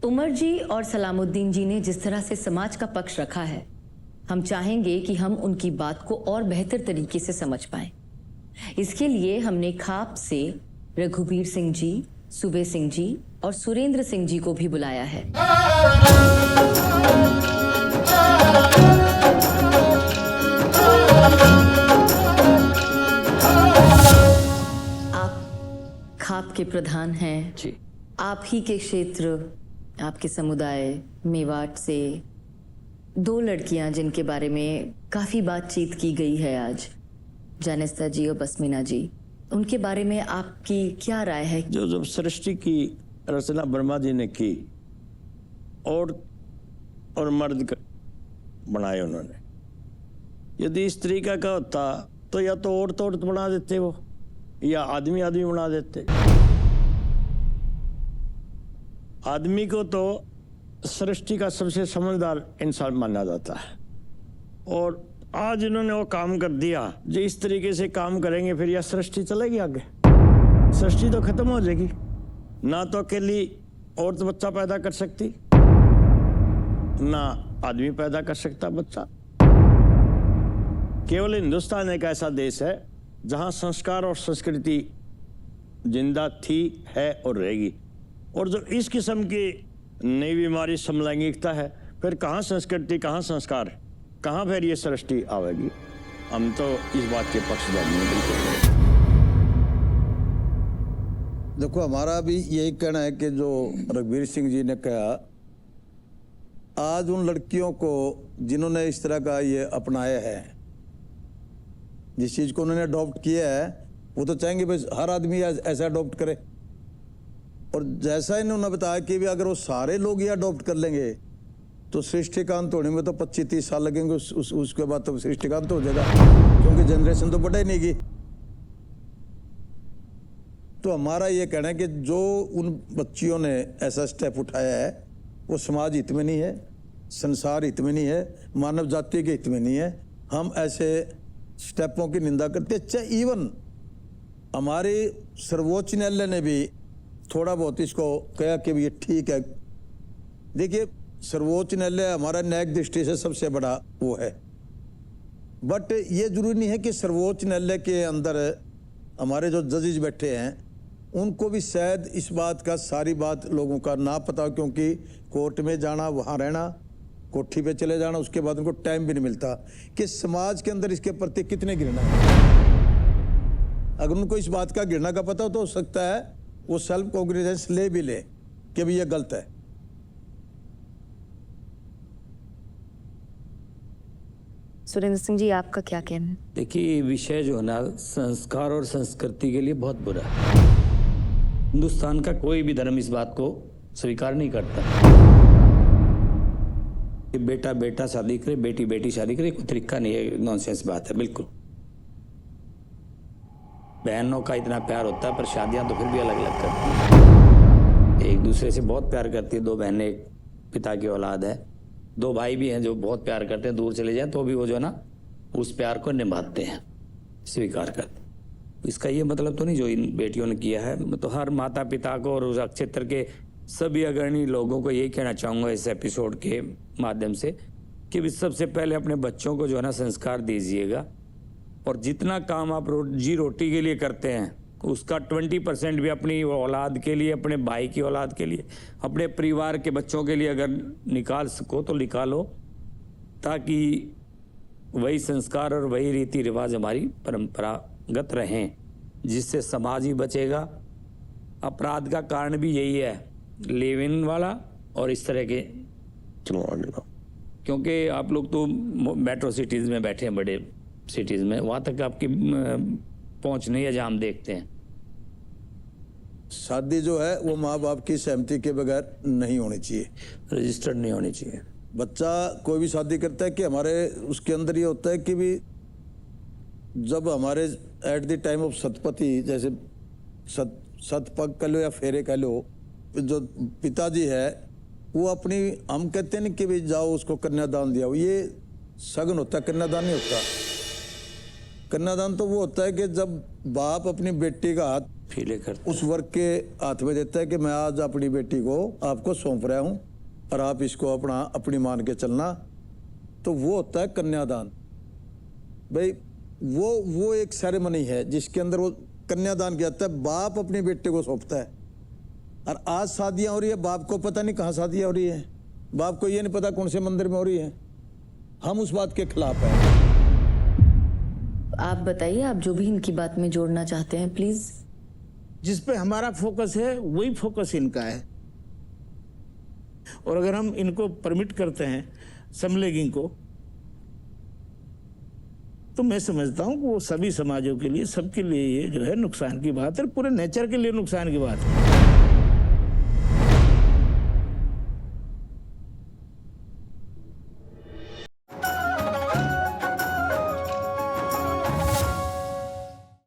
उमर जी और सलामुद्दीन जी ने जिस तरह से समाज का पक्ष रखा है, हम चाहेंगे कि हम उनकी बात को और बेहतर तरीके से समझ पाएं। इसके लिए हमने खाप से रघुबीर सिंह जी, सुबे सिंह जी और सुरेंद्र सिंह जी को भी बुलाया है। आप खाप के प्रधान हैं जी। आप ही के क्षेत्र, आपके समुदाय मेवाट से दो लड़कियां जिनके बारे में काफी बातचीत की गई है आज, जानिस्ता जी और बसमीना जी, उनके बारे में आपकी क्या राय है? जो जब सृष्टि की रचना ब्रह्मा जी ने की और मर्द बनाए उन्होंने, यदि इस तरीका का होता तो या तो औरत बना देते वो, या आदमी बना देते। आदमी को तो सृष्टि का सबसे समझदार इंसान माना जाता है, और आज इन्होंने वो काम कर दिया। जो इस तरीके से काम करेंगे फिर यह सृष्टि चलेगी आगे? सृष्टि तो खत्म हो जाएगी। ना तो अकेली औरत बच्चा पैदा कर सकती, ना आदमी पैदा कर सकता बच्चा। केवल हिंदुस्तान एक ऐसा देश है जहां संस्कार और संस्कृति जिंदा थी, है और रहेगी। और जो इस किस्म की नई बीमारी समलैंगिकता है, फिर कहाँ संस्कृति, कहाँ संस्कार, कहाँ फिर ये सृष्टि आवेगी? हम तो इस बात के पक्षधर नहीं बिल्कुल। देखो, हमारा भी यही कहना है कि जो रघुबीर सिंह जी ने कहा, आज उन लड़कियों को जिन्होंने इस तरह का ये अपनाया है, जिस चीज़ को उन्होंने अडॉप्ट किया है, वो तो चाहेंगे बस हर आदमी ऐसा अडॉप्ट करे। और जैसा इन्होंने बताया कि भी अगर वो सारे लोग ये अडॉप्ट कर लेंगे तो सृष्टि का अंत होने में तो 25-30 साल लगेंगे। उसके बाद तो सृष्टि का अंत हो जाएगा, क्योंकि जनरेशन तो बढ़ा ही नहीं की। तो हमारा ये कहना है कि जो उन बच्चियों ने ऐसा स्टेप उठाया है, वो समाज हित में नहीं है, संसार हित में नहीं है, मानव जाति के हित में नहीं है। हम ऐसे स्टेपों की निंदा करते। अच्छा, इवन हमारे सर्वोच्च न्यायालय ने भी थोड़ा बहुत इसको कहा कि ये ठीक है। देखिए, सर्वोच्च न्यायालय हमारा न्यायिक दृष्टि से सबसे बड़ा वो है, बट ये जरूरी नहीं है कि सर्वोच्च न्यायालय के अंदर हमारे जो जजेस बैठे हैं उनको भी शायद इस बात का, सारी बात लोगों का ना पता हो, क्योंकि कोर्ट में जाना, वहाँ रहना, कोठी पे चले जाना, उसके बाद उनको टाइम भी नहीं मिलता कि समाज के अंदर इसके प्रति कितने घृणा है। अगर उनको इस बात का घृणा का पता हो तो हो सकता है वो सेल्फ कॉग्निजेंस ले भी ले कि भी ये गलत है। सुरेंद्र सिंह जी, आपका क्या कहना है? देखिए, ये विषय जो है ना, संस्कार और संस्कृति के लिए बहुत बुरा है। हिंदुस्तान का कोई भी धर्म इस बात को स्वीकार नहीं करता कि बेटा बेटा शादी करे, बेटी बेटी शादी करे। कोई तरीका नहीं है, नॉनसेंस बात है बिल्कुल। बहनों का इतना प्यार होता है, पर शादियां तो फिर भी अलग अलग करती हैं। एक दूसरे से बहुत प्यार करती है, दो बहनें, एक पिता की औलाद है, दो भाई भी हैं जो बहुत प्यार करते हैं, दूर चले जाएं तो भी वो जो है ना उस प्यार को निभाते हैं, स्वीकार करते हैं। इसका ये मतलब तो नहीं जो इन बेटियों ने किया है। तो हर माता पिता को और उस क्षेत्र के सभी अग्रणी लोगों को यही कहना चाहूँगा इस एपिसोड के माध्यम से कि सबसे पहले अपने बच्चों को जो है ना संस्कार दीजिएगा, और जितना काम आप जी रोटी के लिए करते हैं उसका 20% भी अपनी औलाद के लिए, अपने भाई की औलाद के लिए, अपने परिवार के बच्चों के लिए अगर निकाल सको तो निकालो, ताकि वही संस्कार और वही रीति रिवाज हमारी परंपरागत रहें, जिससे समाज ही बचेगा। अपराध का कारण भी यही है, लिव इन वाला और इस तरह के। क्योंकि आप लोग तो मेट्रो सिटीज़ में बैठे हैं, बड़े सिटीज़ में, वहाँ तक आपकी पहुँच नहीं है जहाँ हम देखते हैं। शादी जो है वो माँ बाप की सहमति के बगैर नहीं होनी चाहिए, रजिस्टर्ड नहीं होनी चाहिए। बच्चा कोई भी शादी करता है कि हमारे उसके अंदर ये होता है कि भी जब हमारे at the time of Satpathy, जैसे सतपग कह लो या फेरे कह लो, जो पिताजी है वो अपनी, हम कहते हैं कि भी जाओ उसको कन्यादान दिया, ये सगन होता है, कन्यादान नहीं होता। कन्यादान तो वो होता है कि जब बाप अपनी बेटी का हाथ फीले करते उस वर्ग के हाथ में देता है कि मैं आज अपनी बेटी को आपको सौंप रहा हूं और आप इसको अपनी मान के चलना। तो वो होता है कन्यादान। भाई वो एक सेरेमनी है जिसके अंदर वो कन्यादान किया जाता है, बाप अपने बेटे को सौंपता है। और आज शादियां हो रही है, बाप को पता नहीं कहाँ शादियां हो रही है, बाप को ये नहीं पता कौन से मंदिर में हो रही है। हम उस बात के खिलाफ हैं। आप बताइए, आप जो भी इनकी बात में जोड़ना चाहते हैं प्लीज। जिस पे हमारा फोकस है वही फोकस इनका है। और अगर हम इनको परमिट करते हैं समलेगिंग को, तो मैं समझता हूं कि वो सभी समाजों के लिए, सबके लिए ये जो है नुकसान की बात है, पूरे नेचर के लिए नुकसान की बात है।